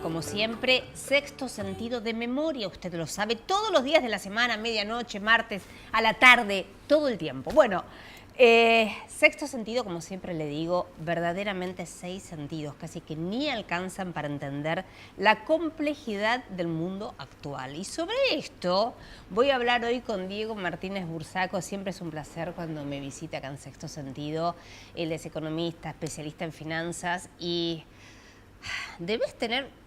como siempre, Sexto Sentido de Memoria. Usted lo sabe, todos los días de la semana, medianoche, martes, a la tarde, todo el tiempo. Bueno, Sexto Sentido, como siempre le digo, verdaderamente 6 sentidos, casi que ni alcanzan para entender la complejidad del mundo actual. Y sobre esto voy a hablar hoy con Diego Martínez Bursaco. Siempre es un placer cuando me visita acá en Sexto Sentido. Él es economista, especialista en finanzas y debes tener...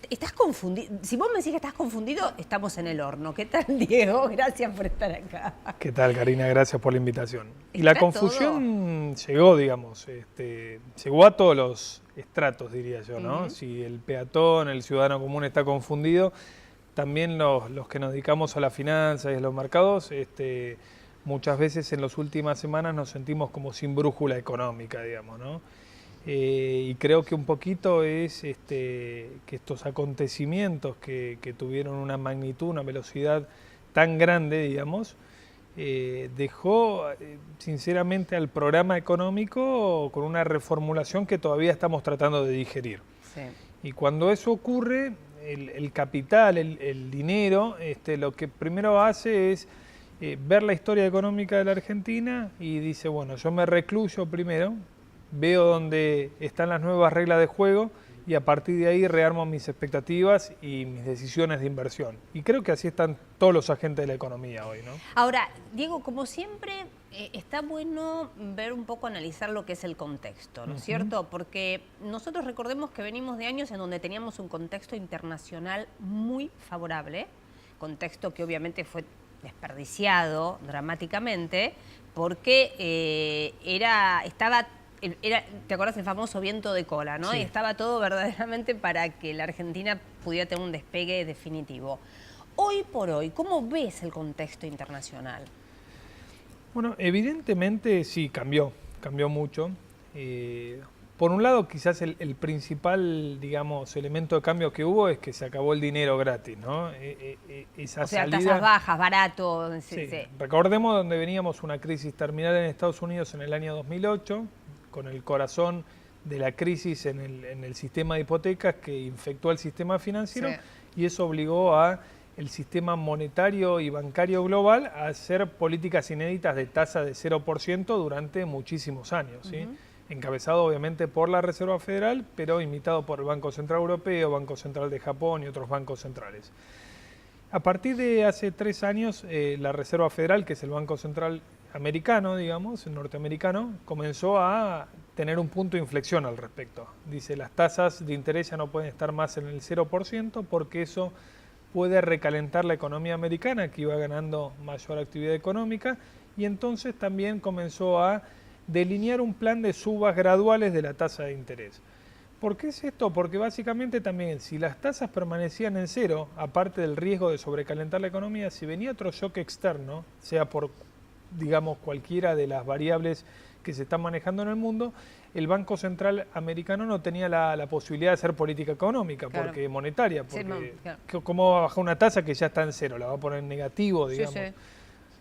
Estás confundido. Si vos me decís que estás confundido, estamos en el horno. ¿Qué tal, Diego? Gracias por estar acá. ¿Qué tal, Karina? Gracias por la invitación. Y la confusión llegó, digamos, llegó a todos los estratos, diría yo, ¿no? Si el peatón, el ciudadano común está confundido, también los que nos dedicamos a la finanza y a los mercados, muchas veces en las últimas semanas nos sentimos como sin brújula económica, digamos, ¿no? Y creo que un poquito es que estos acontecimientos que tuvieron una magnitud, una velocidad tan grande, digamos, dejó sinceramente al programa económico con una reformulación que todavía estamos tratando de digerir. Sí. Y cuando eso ocurre, el capital, el dinero, lo que primero hace es ver la historia económica de la Argentina y dice, bueno, yo me recluyo primero, veo dónde están las nuevas reglas de juego y a partir de ahí rearmo mis expectativas y mis decisiones de inversión. Y creo que así están todos los agentes de la economía hoy, ¿no? Ahora, Diego, como siempre, está bueno ver un poco, analizar lo que es el contexto, ¿no es cierto? Porque nosotros recordemos que venimos de años en donde teníamos un contexto internacional muy favorable, contexto que obviamente fue desperdiciado dramáticamente porque ¿te acuerdas el famoso viento de cola, no? Sí. Y estaba todo verdaderamente para que la Argentina pudiera tener un despegue definitivo. Hoy por hoy, ¿cómo ves el contexto internacional? Bueno, evidentemente sí, cambió mucho. Por un lado, quizás el principal, digamos, elemento de cambio que hubo es que se acabó el dinero gratis, ¿no? Esa salida, tasas bajas, barato. Sí. Recordemos donde veníamos una crisis terminal en Estados Unidos en el año 2008, con el corazón de la crisis en el sistema de hipotecas que infectó al sistema financiero, sí. Y eso obligó a el sistema monetario y bancario global a hacer políticas inéditas de tasa de 0% durante muchísimos años, ¿sí? Encabezado obviamente por la Reserva Federal, pero imitado por el Banco Central Europeo, Banco Central de Japón y otros bancos centrales. A partir de hace 3 años, la Reserva Federal, que es el Banco Central americano, digamos, el norteamericano, comenzó a tener un punto de inflexión al respecto. Dice, las tasas de interés ya no pueden estar más en el 0% porque eso puede recalentar la economía americana, que iba ganando mayor actividad económica, y entonces también comenzó a delinear un plan de subas graduales de la tasa de interés. ¿Por qué es esto? Porque básicamente también, si las tasas permanecían en cero, aparte del riesgo de sobrecalentar la economía, si venía otro shock externo, sea por, digamos, cualquiera de las variables que se están manejando en el mundo, el Banco Central americano no tenía la posibilidad de hacer política económica, claro, porque monetaria, porque sí, claro. ¿Cómo va a bajar una tasa que ya está en cero? La va a poner en negativo, digamos. Sí, sí.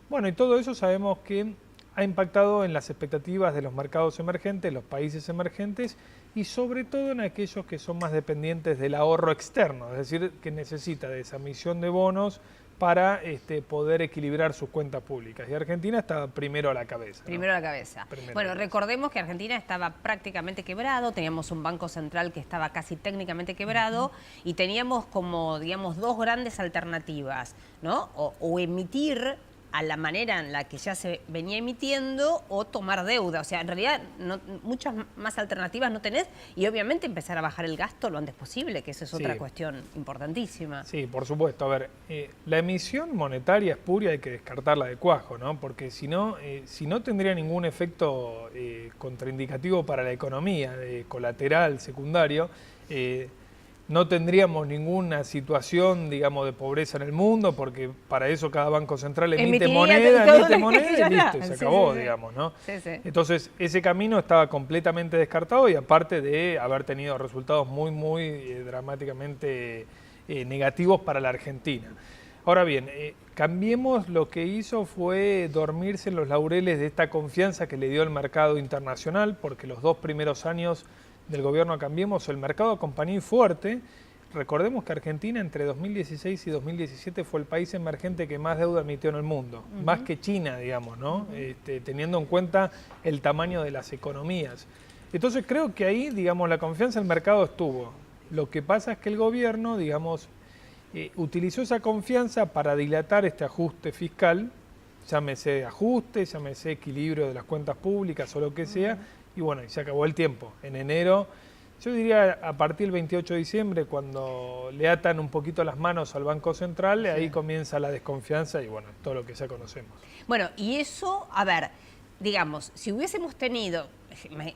Bueno, y todo eso sabemos que ha impactado en las expectativas de los mercados emergentes, los países emergentes y sobre todo en aquellos que son más dependientes del ahorro externo, es decir, que necesita de esa emisión de bonos para poder equilibrar sus cuentas públicas. Y Argentina estaba primero a la cabeza. Primero a la cabeza. Bueno, recordemos que Argentina estaba prácticamente quebrado, teníamos un banco central que estaba casi técnicamente quebrado y teníamos como, digamos, 2 grandes alternativas, ¿no? O emitir a la manera en la que ya se venía emitiendo o tomar deuda. O sea, en realidad muchas más alternativas no tenés y obviamente empezar a bajar el gasto lo antes posible, que esa es otra cuestión importantísima. Sí, por supuesto. A ver, la emisión monetaria espuria hay que descartarla de cuajo, ¿no? Porque si no tendría ningún efecto contraindicativo para la economía, colateral, secundario, no tendríamos ninguna situación, digamos, de pobreza en el mundo, porque para eso cada banco central emite moneda y listo, y se acabó, digamos, ¿no? Sí, sí. Entonces, ese camino estaba completamente descartado y aparte de haber tenido resultados muy dramáticamente negativos para la Argentina. Ahora bien, Cambiemos lo que hizo fue dormirse en los laureles de esta confianza que le dio el mercado internacional, porque los 2 primeros años del gobierno Cambiemos, el mercado acompañó fuerte, recordemos que Argentina entre 2016 y 2017 fue el país emergente que más deuda emitió en el mundo, más que China, digamos, ¿no? Teniendo en cuenta el tamaño de las economías. Entonces creo que ahí, digamos, la confianza del mercado estuvo. Lo que pasa es que el gobierno, digamos, utilizó esa confianza para dilatar este ajuste fiscal, llámese ajuste, llámese equilibrio de las cuentas públicas o lo que sea, y bueno, y se acabó el tiempo. En enero, yo diría a partir del 28 de diciembre, cuando le atan un poquito las manos al Banco Central, ahí comienza la desconfianza y bueno, todo lo que ya conocemos. Bueno, y eso, a ver, digamos, si hubiésemos tenido,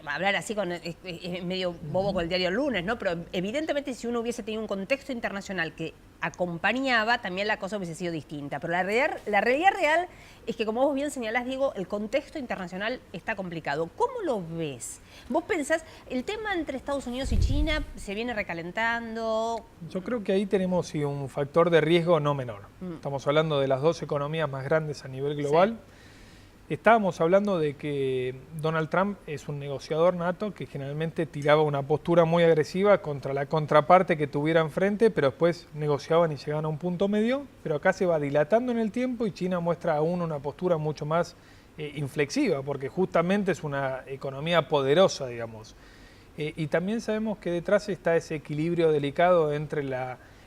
hablar así con es medio bobo con el diario El Lunes, ¿no? Pero evidentemente si uno hubiese tenido un contexto internacional que acompañaba, también la cosa hubiese sido distinta. Pero la realidad real es que, como vos bien señalás, Diego, el contexto internacional está complicado. ¿Cómo lo ves? ¿Vos pensás, el tema entre Estados Unidos y China se viene recalentando? Yo creo que ahí tenemos un factor de riesgo no menor. Estamos hablando de las dos economías más grandes a nivel global. Sí. Estábamos hablando de que Donald Trump es un negociador nato que generalmente tiraba una postura muy agresiva contra la contraparte que tuviera enfrente, pero después negociaban y llegaban a un punto medio, pero acá se va dilatando en el tiempo y China muestra aún una postura mucho más inflexiva, porque justamente es una economía poderosa, digamos. Y también sabemos que detrás está ese equilibrio delicado entre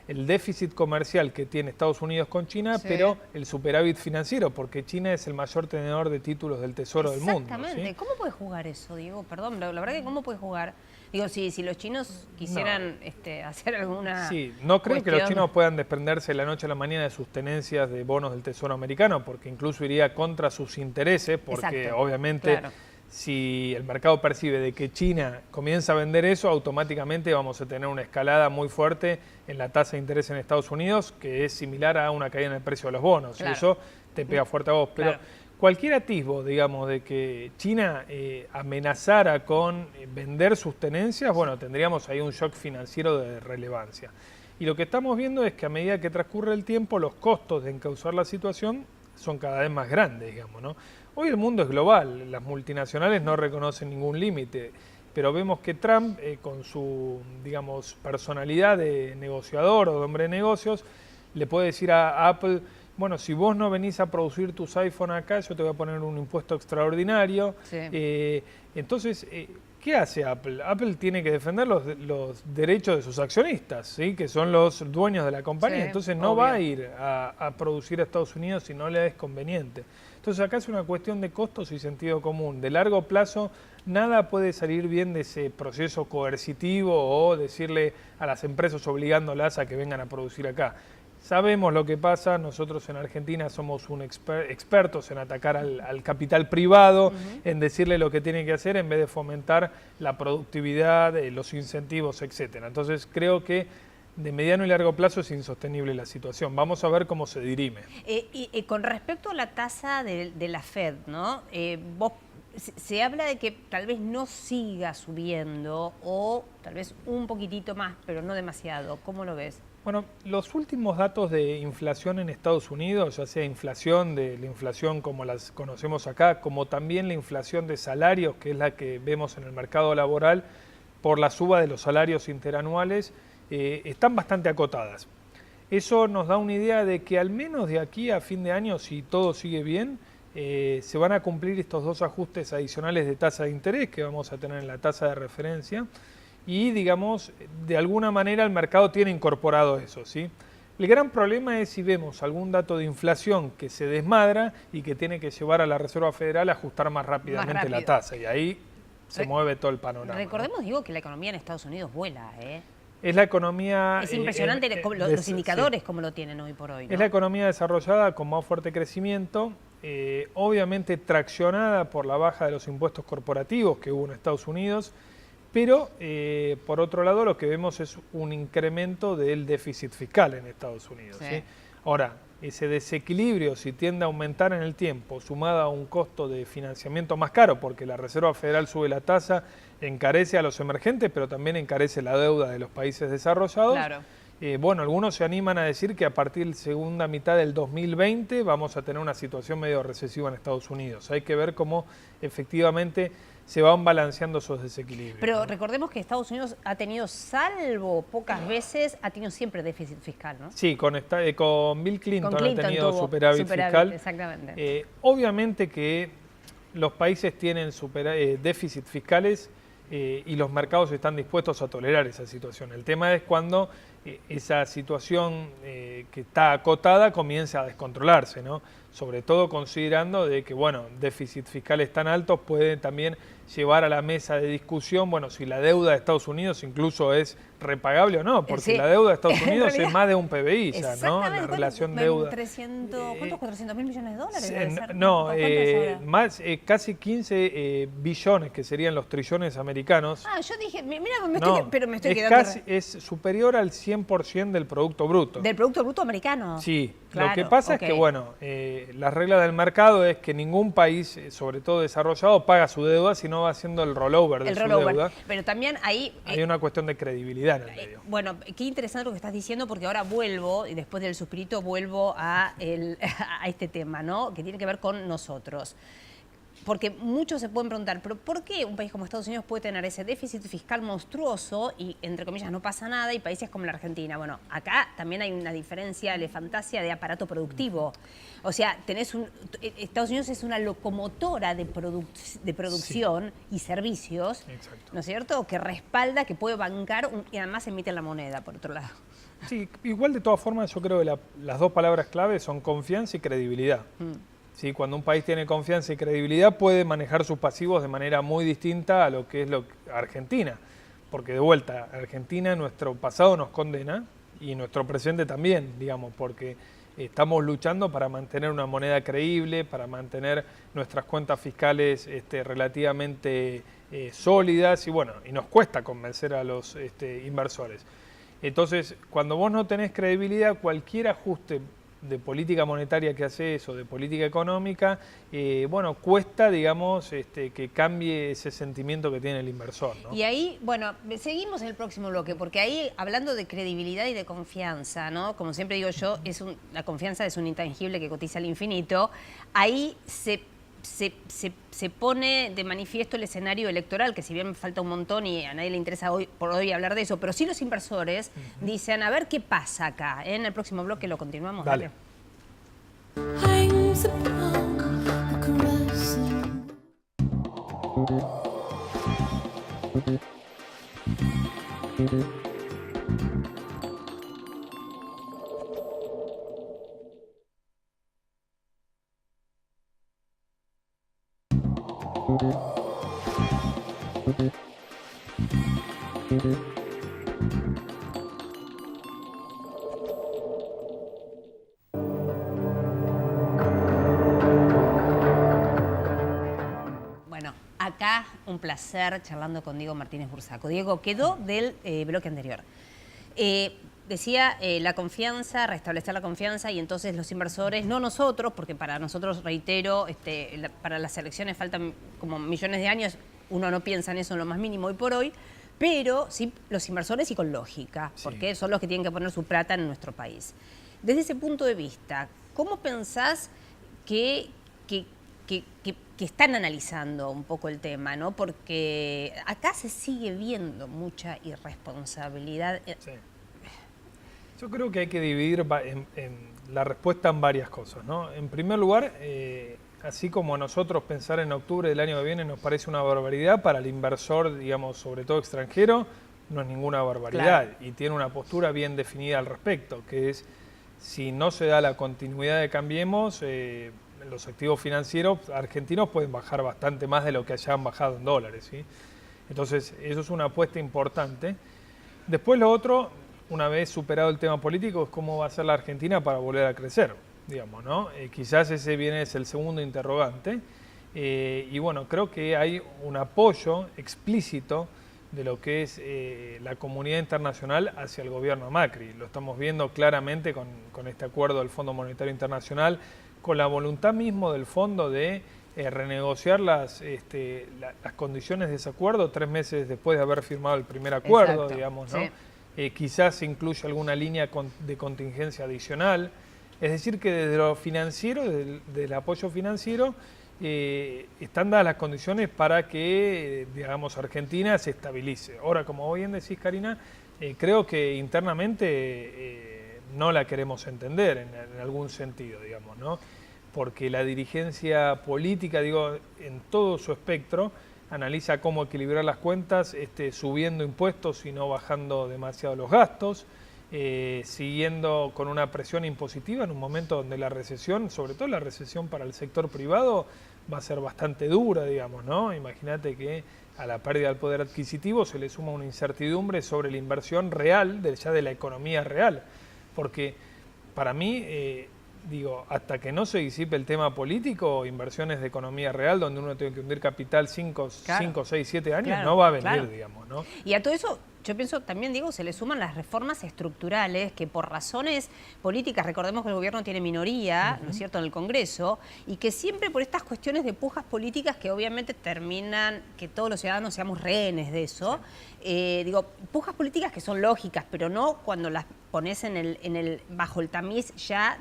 el déficit comercial que tiene Estados Unidos con China, pero el superávit financiero, porque China es el mayor tenedor de títulos del Tesoro del mundo. Exactamente. ¿Sí? ¿Cómo puede jugar eso, Diego? Perdón, la verdad que ¿cómo puede jugar? Digo, si los chinos quisieran hacer alguna no creo que los chinos puedan desprenderse de la noche a la mañana de sus tenencias de bonos del Tesoro americano, porque incluso iría contra sus intereses, porque obviamente... Claro. Si el mercado percibe de que China comienza a vender eso, automáticamente vamos a tener una escalada muy fuerte en la tasa de interés en Estados Unidos, que es similar a una caída en el precio de los bonos. Claro. Y eso te pega fuerte a vos. Pero cualquier atisbo, digamos, de que China amenazara con vender sus tenencias, bueno, tendríamos ahí un shock financiero de relevancia. Y lo que estamos viendo es que a medida que transcurre el tiempo, los costos de encauzar la situación son cada vez más grandes, digamos, ¿no? Hoy el mundo es global, las multinacionales no reconocen ningún límite, pero vemos que Trump, con su, digamos, personalidad de negociador o de hombre de negocios, le puede decir a Apple, bueno, si vos no venís a producir tus iPhone acá, yo te voy a poner un impuesto extraordinario. Sí. Entonces, ¿qué hace Apple? Apple tiene que defender los derechos de sus accionistas, ¿sí? Que son los dueños de la compañía. Sí, entonces no va a ir a producir a Estados Unidos si no le es conveniente. Entonces acá es una cuestión de costos y sentido común. De largo plazo nada puede salir bien de ese proceso coercitivo o decirle a las empresas obligándolas a que vengan a producir acá. Sabemos lo que pasa, nosotros en Argentina somos expertos en atacar al capital privado, en decirle lo que tiene que hacer en vez de fomentar la productividad, los incentivos, etcétera. Entonces creo que de mediano y largo plazo es insostenible la situación. Vamos a ver cómo se dirime. Y con respecto a la tasa de la Fed, ¿no? Se habla de que tal vez no siga subiendo o tal vez un poquitito más, pero no demasiado. ¿Cómo lo ves? Bueno, los últimos datos de inflación en Estados Unidos, ya sea inflación de la inflación como las conocemos acá, como también la inflación de salarios, que es la que vemos en el mercado laboral, por la suba de los salarios interanuales, están bastante acotadas. Eso nos da una idea de que al menos de aquí a fin de año, si todo sigue bien, se van a cumplir estos dos ajustes adicionales de tasa de interés que vamos a tener en la tasa de referencia y, digamos, de alguna manera el mercado tiene incorporado eso, ¿sí? El gran problema es si vemos algún dato de inflación que se desmadra y que tiene que llevar a la Reserva Federal a ajustar más rápidamente la tasa y ahí se mueve todo el panorama. Recordemos, digo, que la economía en Estados Unidos vuela, ¿eh? Es la economía... Es impresionante los indicadores como lo tienen hoy por hoy, ¿no? Es la economía desarrollada con más fuerte crecimiento, obviamente traccionada por la baja de los impuestos corporativos que hubo en Estados Unidos, pero por otro lado lo que vemos es un incremento del déficit fiscal en Estados Unidos. ¿Sí? Ahora, ese desequilibrio, si tiende a aumentar en el tiempo, sumado a un costo de financiamiento más caro, porque la Reserva Federal sube la tasa, encarece a los emergentes, pero también encarece la deuda de los países desarrollados. Claro. Bueno, algunos se animan a decir que a partir de la segunda mitad del 2020 vamos a tener una situación medio recesiva en Estados Unidos. Hay que ver cómo efectivamente se van balanceando esos desequilibrios. Pero ¿no? recordemos que Estados Unidos ha tenido, salvo pocas veces, ha tenido siempre déficit fiscal, ¿no? Sí, con Bill Clinton, ha tenido tuvo superávit fiscal. Exactamente. Obviamente que los países tienen déficit fiscales y los mercados están dispuestos a tolerar esa situación. El tema es cuando esa situación que está acotada comienza a descontrolarse, ¿no? Sobre todo considerando de que, bueno, déficit fiscales tan altos puede también llevar a la mesa de discusión, bueno, si la deuda de Estados Unidos incluso es repagable o no, porque sí, la deuda de Estados Unidos realidad, es más de un PBI ya, ¿no? La relación deuda. ¿Cuántos? ¿400 mil millones de dólares? Casi 15 billones, que serían los trillones americanos. Yo dije, mira, pero me estoy quedando... Es superior al 100% del Producto Bruto. ¿Del Producto Bruto americano? Sí, claro, lo que pasa es que, bueno, la regla del mercado es que ningún país, sobre todo desarrollado, paga su deuda, sino va haciendo el rollover de su deuda. Pero también ahí... hay una cuestión de credibilidad en el medio. Bueno, qué interesante lo que estás diciendo, porque ahora vuelvo, y después del suspirito vuelvo a este tema, ¿no? Que tiene que ver con nosotros. Porque muchos se pueden preguntar, ¿pero por qué un país como Estados Unidos puede tener ese déficit fiscal monstruoso y, entre comillas, no pasa nada, y países como la Argentina? Bueno, acá también hay una diferencia elefantasia de aparato productivo. O sea, Estados Unidos es una locomotora de producción y servicios, exacto, ¿no es cierto?, que respalda, que puede bancar y además emite la moneda, por otro lado. Sí, igual de todas formas yo creo que las dos palabras clave son confianza y credibilidad. ¿Sí? Cuando un país tiene confianza y credibilidad puede manejar sus pasivos de manera muy distinta a lo que es Argentina. Porque de vuelta, Argentina, nuestro pasado nos condena y nuestro presente también, digamos, porque estamos luchando para mantener una moneda creíble, para mantener nuestras cuentas fiscales relativamente sólidas y bueno, y nos cuesta convencer a los inversores. Entonces, cuando vos no tenés credibilidad, cualquier ajuste de política monetaria que haces o de política económica, bueno, cuesta, digamos, que cambie ese sentimiento que tiene el inversor, ¿no? Y ahí, bueno, seguimos en el próximo bloque, porque ahí, hablando de credibilidad y de confianza, ¿no? Como siempre digo yo, la confianza es un intangible que cotiza al infinito. Ahí se pone de manifiesto el escenario electoral, que si bien falta un montón y a nadie le interesa por hoy hablar de eso, pero sí los inversores dicen, a ver qué pasa acá. En el próximo bloque lo continuamos. Dale. Bueno, acá un placer charlando con Diego Martínez Bursaco. Diego, quedó del bloque anterior. Decía la confianza, restablecer la confianza, y entonces los inversores, no nosotros, porque para nosotros, reitero, para las elecciones faltan como millones de años, uno no piensa en eso en lo más mínimo hoy por hoy, pero sí los inversores y con lógica, porque son los que tienen que poner su plata en nuestro país. Desde ese punto de vista, ¿cómo pensás que están analizando un poco el tema, ¿no? Porque acá se sigue viendo mucha irresponsabilidad. Sí. Yo creo que hay que dividir en la respuesta en varias cosas, ¿no? En primer lugar, así como a nosotros pensar en octubre del año que viene nos parece una barbaridad, para el inversor, digamos, sobre todo extranjero, no es ninguna barbaridad. Claro. Y tiene una postura bien definida al respecto, que es, si no se da la continuidad de Cambiemos, los activos financieros argentinos pueden bajar bastante más de lo que hayan bajado en dólares, ¿sí? Entonces, eso es una apuesta importante. Después lo otro, una vez superado el tema político, es cómo va a ser la Argentina para volver a crecer, digamos, ¿no? Quizás ese es el segundo interrogante. Y bueno, creo que hay un apoyo explícito de lo que es la comunidad internacional hacia el gobierno de Macri. Lo estamos viendo claramente con este acuerdo del Fondo Monetario Internacional, con la voluntad mismo del fondo de renegociar las condiciones de ese acuerdo 3 meses después de haber firmado el primer acuerdo. Exacto, digamos, ¿no? Sí. Quizás incluye alguna línea de contingencia adicional. Es decir, que desde lo financiero, del apoyo financiero, están dadas las condiciones para que, digamos, Argentina se estabilice. Ahora, como bien decís, Karina, creo que internamente no la queremos entender en algún sentido, digamos, ¿no? Porque la dirigencia política, digo, en todo su espectro, analiza cómo equilibrar las cuentas, subiendo impuestos y no bajando demasiado los gastos, siguiendo con una presión impositiva en un momento donde la recesión, sobre todo la recesión para el sector privado, va a ser bastante dura, digamos, ¿no? Imagínate que a la pérdida del poder adquisitivo se le suma una incertidumbre sobre la inversión real, ya de la economía real, porque para mí, digo, hasta que no se disipe el tema político, inversiones de economía real, donde uno tiene que hundir capital 5, 6, 7 años, no va a venir, digamos, ¿no? Y a todo eso, yo pienso también, digo, se le suman las reformas estructurales que por razones políticas, recordemos que el gobierno tiene minoría, ¿no es cierto?, en el Congreso, y que siempre por estas cuestiones de pujas políticas que obviamente terminan que todos los ciudadanos seamos rehenes de eso, digo, pujas políticas que son lógicas, pero no cuando las pones bajo el tamiz ya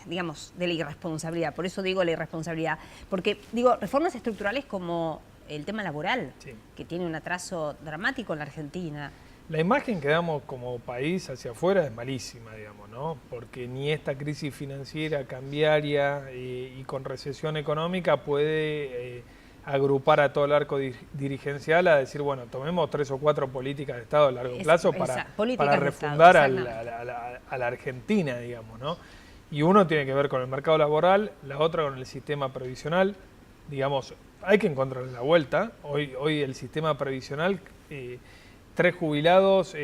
digamos, de la irresponsabilidad. Por eso digo la irresponsabilidad. Porque, digo, reformas estructurales como el tema laboral, que tiene un atraso dramático en la Argentina. La imagen que damos como país hacia afuera es malísima, digamos, ¿no? Porque ni esta crisis financiera, cambiaria y con recesión económica puede agrupar a todo el arco dirigencial a decir, bueno, tomemos 3 o 4 políticas de Estado a largo plazo para refundar a la Argentina, digamos, ¿no? Y uno tiene que ver con el mercado laboral, la otra con el sistema previsional, digamos, hay que encontrarle la vuelta. Hoy el sistema previsional, 3 jubilados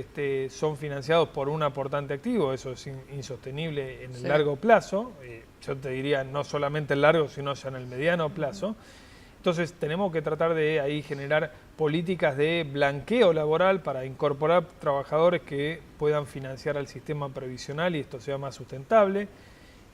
son financiados por un aportante activo, eso es insostenible en el largo plazo, yo te diría no solamente el largo, sino ya en el mediano plazo. Entonces tenemos que tratar de ahí generar políticas de blanqueo laboral para incorporar trabajadores que puedan financiar al sistema previsional y esto sea más sustentable.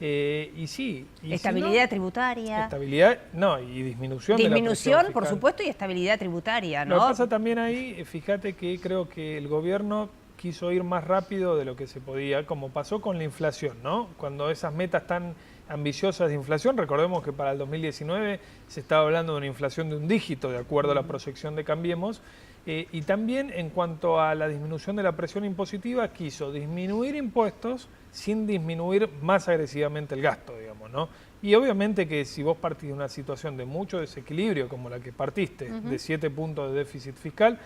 Estabilidad tributaria. Estabilidad, no, y disminución de la presión fiscal. Por supuesto, y estabilidad tributaria, ¿no? Lo que pasa también ahí, fíjate que creo que el gobierno quiso ir más rápido de lo que se podía, como pasó con la inflación, ¿no? Cuando esas metas tan ambiciosas de inflación, recordemos que para el 2019 se estaba hablando de una inflación de un dígito, de acuerdo a la proyección de Cambiemos, y también en cuanto a la disminución de la presión impositiva, quiso disminuir impuestos sin disminuir más agresivamente el gasto, digamos, ¿no? Y obviamente que si vos partís de una situación de mucho desequilibrio, como la que partiste, de 7 puntos de déficit fiscal,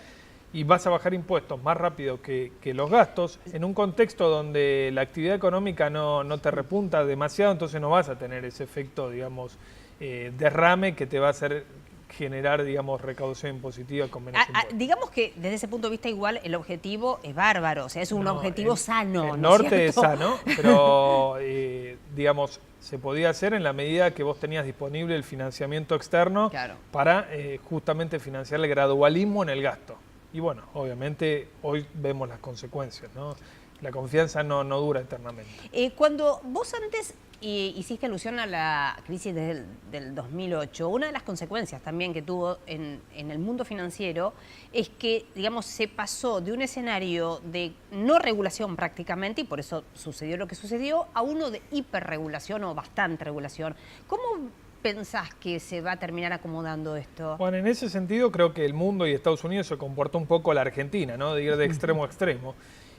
y vas a bajar impuestos más rápido que los gastos, en un contexto donde la actividad económica no te repunta demasiado, entonces no vas a tener ese efecto, digamos, derrame que te va a hacer generar, digamos, recaudación impositiva con menos impuestos. Digamos que desde ese punto de vista igual el objetivo es bárbaro, o sea, es un objetivo sano. El norte es sano, pero digamos, se podía hacer en la medida que vos tenías disponible el financiamiento externo para justamente financiar el gradualismo en el gasto. Y bueno, obviamente hoy vemos las consecuencias, ¿no? La confianza no dura eternamente. Cuando vos antes hiciste alusión a la crisis del 2008, una de las consecuencias también que tuvo en el mundo financiero es que, digamos, se pasó de un escenario de no regulación prácticamente, y por eso sucedió lo que sucedió, a uno de hiperregulación o bastante regulación. ¿Cómo pensás que se va a terminar acomodando esto? Bueno, en ese sentido creo que el mundo y Estados Unidos se comportó un poco a la Argentina, ¿no? De ir de extremo a extremo.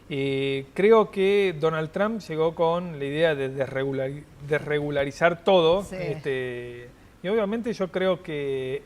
Creo que Donald Trump llegó con la idea de desregularizar todo. Y obviamente yo creo que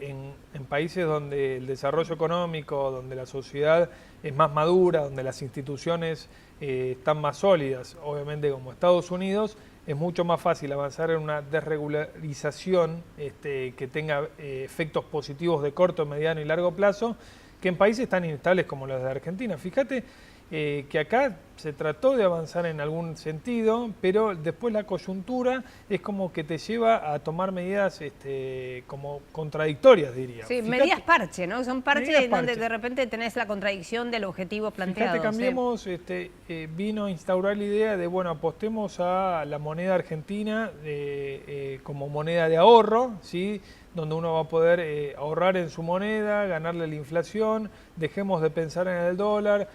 en países donde el desarrollo económico, donde la sociedad es más madura, donde las instituciones están más sólidas, obviamente como Estados Unidos, es mucho más fácil avanzar en una desregularización que tenga efectos positivos de corto, mediano y largo plazo, que en países tan inestables como los de Argentina. Fíjate que acá se trató de avanzar en algún sentido, pero después la coyuntura es como que te lleva a tomar medidas como contradictorias, diría. Sí, fíjate, medidas parche, ¿no? Son parches donde de repente tenés la contradicción del objetivo planteado. Fíjate, Cambiemos, vino a instaurar la idea de, bueno, apostemos a la moneda argentina como moneda de ahorro, ¿sí? Donde uno va a poder ahorrar en su moneda, ganarle la inflación, dejemos de pensar en el dólar.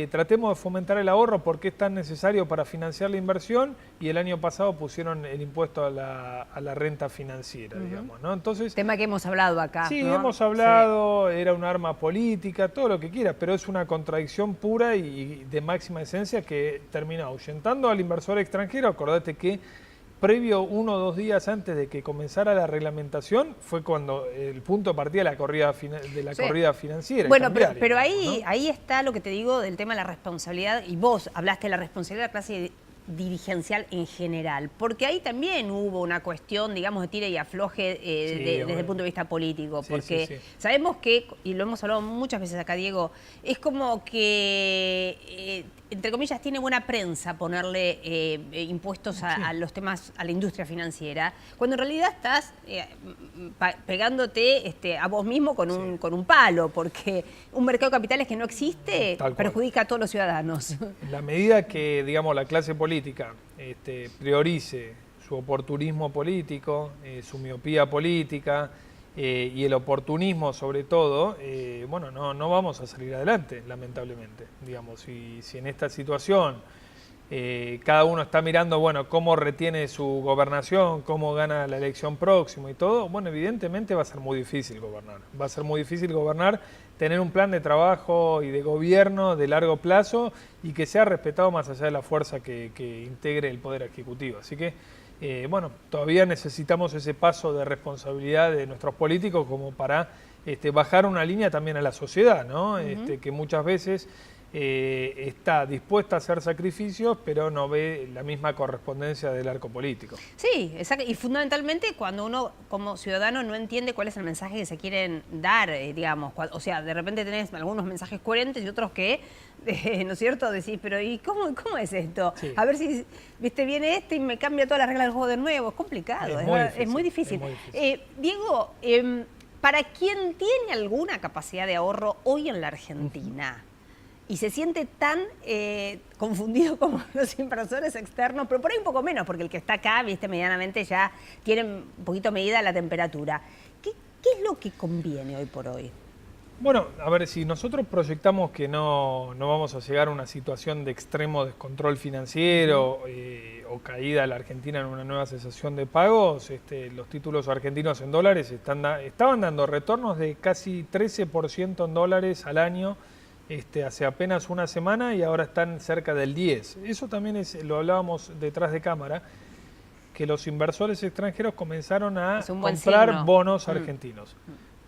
tratemos de fomentar el ahorro porque es tan necesario para financiar la inversión, y el año pasado pusieron el impuesto a la renta financiera, digamos, ¿no? Entonces, tema que hemos hablado acá. Sí, ¿no? hemos hablado, era un arma política, todo lo que quieras, pero es una contradicción pura y de máxima esencia que termina ahuyentando al inversor extranjero. Acordate que previo 1 o 2 días antes de que comenzara la reglamentación fue cuando el punto de partida de la corrida, corrida financiera. Bueno, pero ahí, ¿no? Ahí está lo que te digo del tema de la responsabilidad, y vos hablaste de la responsabilidad de la clase dirigencial en general, porque ahí también hubo una cuestión, digamos, de tira y afloje desde el punto de vista político, porque sabemos que, y lo hemos hablado muchas veces acá, Diego, es como que, entre comillas, tiene buena prensa ponerle impuestos a los temas, a la industria financiera, cuando en realidad estás pegándote a vos mismo con un palo, porque un mercado de capitales que no existe perjudica a todos los ciudadanos. En la medida que, digamos, la clase política priorice su oportunismo político, su miopía política y el oportunismo sobre todo, bueno, no vamos a salir adelante, lamentablemente. Digamos, si en esta situación cada uno está mirando, bueno, cómo retiene su gobernación, cómo gana la elección próxima y todo, bueno, evidentemente va a ser muy difícil gobernar. Va a ser muy difícil gobernar, tener un plan de trabajo y de gobierno de largo plazo y que sea respetado más allá de la fuerza que integre el Poder Ejecutivo. Así que, bueno, todavía necesitamos ese paso de responsabilidad de nuestros políticos como para bajar una línea también a la sociedad, ¿no? Que muchas veces está dispuesta a hacer sacrificios, pero no ve la misma correspondencia del arco político. Sí, exacto. Y fundamentalmente cuando uno como ciudadano no entiende cuál es el mensaje que se quieren dar, digamos. O sea, de repente tenés algunos mensajes coherentes y otros que, ¿no es cierto? Decís, pero ¿y cómo es esto? Sí. A ver si, viste, viene y me cambia todas las reglas del juego de nuevo. Es complicado, es muy difícil. Diego, para quien tiene alguna capacidad de ahorro hoy en la Argentina, y se siente tan confundido como los inversores externos, pero por ahí un poco menos, porque el que está acá, viste, medianamente ya tiene un poquito medida la temperatura. ¿Qué es lo que conviene hoy por hoy? Bueno, a ver, si nosotros proyectamos que no vamos a llegar a una situación de extremo descontrol financiero o caída de la Argentina en una nueva cesación de pagos, los títulos argentinos en dólares estaban dando retornos de casi 13% en dólares al año, hace apenas una semana, y ahora están cerca del 10%. Eso también lo hablábamos detrás de cámara, que los inversores extranjeros comenzaron a comprar bonos argentinos.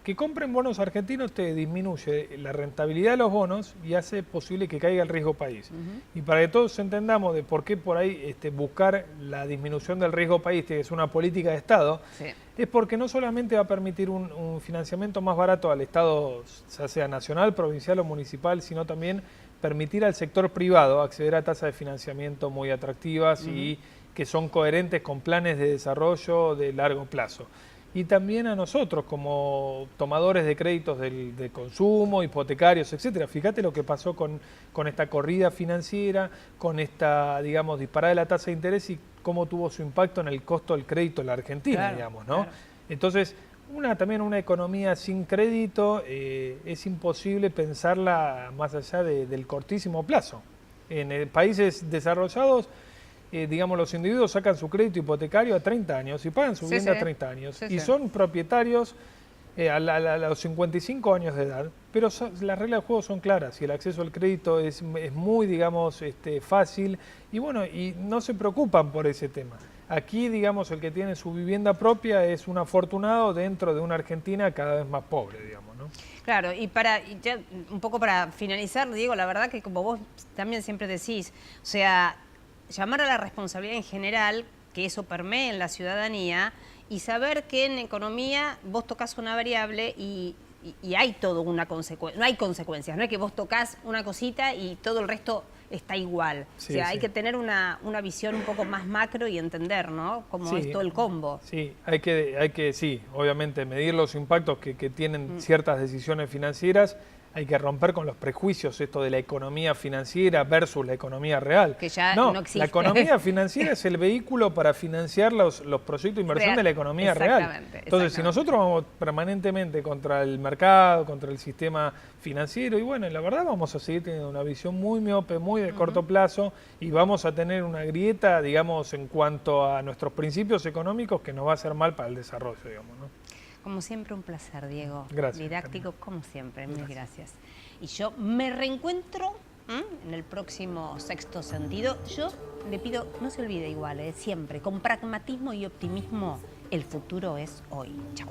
Que compren bonos argentinos te disminuye la rentabilidad de los bonos y hace posible que caiga el riesgo país. Y para que todos entendamos de por qué por ahí buscar la disminución del riesgo país, que es una política de Estado, es porque no solamente va a permitir un financiamiento más barato al Estado, ya sea nacional, provincial o municipal, sino también permitir al sector privado acceder a tasas de financiamiento muy atractivas y que son coherentes con planes de desarrollo de largo plazo. Y también a nosotros como tomadores de créditos de consumo, hipotecarios, etcétera. Fíjate lo que pasó con esta corrida financiera, con esta, digamos, disparada de la tasa de interés y cómo tuvo su impacto en el costo del crédito en la Argentina, digamos, ¿no? Claro. Entonces, también una economía sin crédito es imposible pensarla más allá del cortísimo plazo. En países desarrollados, digamos, los individuos sacan su crédito hipotecario a 30 años y pagan su vivienda a 30 años. Y son propietarios a los 55 años de edad, pero las reglas del juego son claras y el acceso al crédito es muy, digamos, fácil y bueno, y no se preocupan por ese tema. Aquí, digamos, el que tiene su vivienda propia es un afortunado dentro de una Argentina cada vez más pobre, digamos, ¿no? Claro, y ya un poco para finalizar, Diego, la verdad que como vos también siempre decís, o sea, llamar a la responsabilidad en general, que eso permee en la ciudadanía, y saber que en economía vos tocas una variable y hay todo una consecuencia, no hay consecuencias, no es que vos tocas una cosita y todo el resto está igual. O sea, hay que tener una visión un poco más macro y entender, ¿no? Cómo es todo el combo. Sí, hay que obviamente medir los impactos que tienen ciertas decisiones financieras. hay que romper con los prejuicios, esto de la economía financiera versus la economía real. Que ya no existe. La economía financiera es el vehículo para financiar los proyectos de inversión de la economía real. Entonces, si nosotros vamos permanentemente contra el mercado, contra el sistema financiero, y bueno, la verdad vamos a seguir teniendo una visión muy miope, muy de corto plazo, y vamos a tener una grieta, digamos, en cuanto a nuestros principios económicos que nos va a hacer mal para el desarrollo, digamos, ¿no? Como siempre, un placer, Diego. Gracias. Didáctico, como siempre. Mil gracias. Y yo me reencuentro en el próximo Sexto Sentido. Yo le pido, no se olvide igual, siempre, con pragmatismo y optimismo, el futuro es hoy. Chao.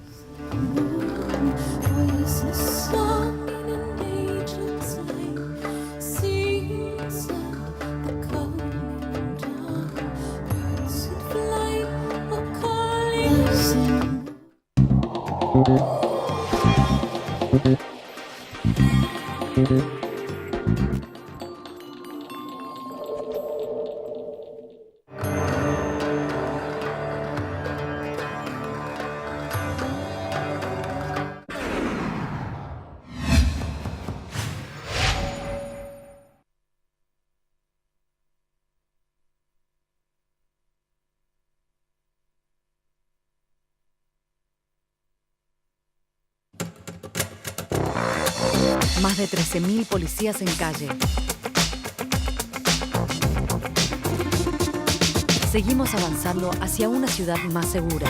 Más de 13.000 policías en calle. Seguimos avanzando hacia una ciudad más segura.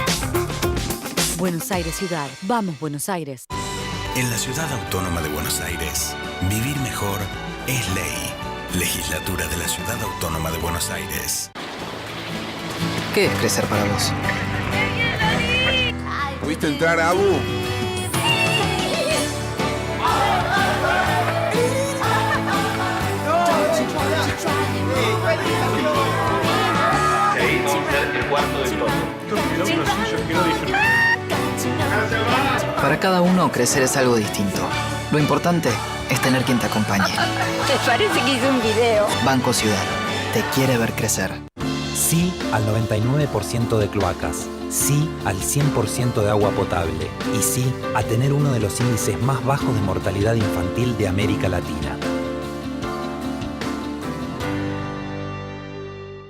Buenos Aires Ciudad. Vamos, Buenos Aires. En la Ciudad Autónoma de Buenos Aires, vivir mejor es ley. Legislatura de la Ciudad Autónoma de Buenos Aires. ¿Qué es crecer para vos? ¿Pudiste entrar, Abu? Para cada uno, crecer es algo distinto. Lo importante es tener quien te acompañe. Me parece que hice un video. Banco Ciudad. Te quiere ver crecer. Sí al 99% de cloacas. Sí al 100% de agua potable. Y sí a tener uno de los índices más bajos de mortalidad infantil de América Latina.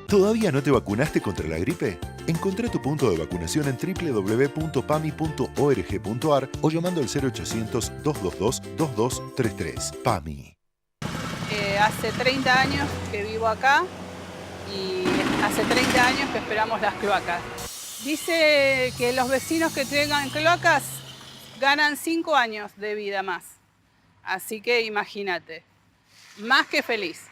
¿Todavía no te vacunaste contra la gripe? Encontrá tu punto de vacunación en www.pami.org.ar o llamando al 0800-222-2233. PAMI. Hace 30 años que vivo acá y hace 30 años que esperamos las cloacas. Dice que los vecinos que tengan cloacas ganan 5 años de vida más. Así que imagínate, más que feliz.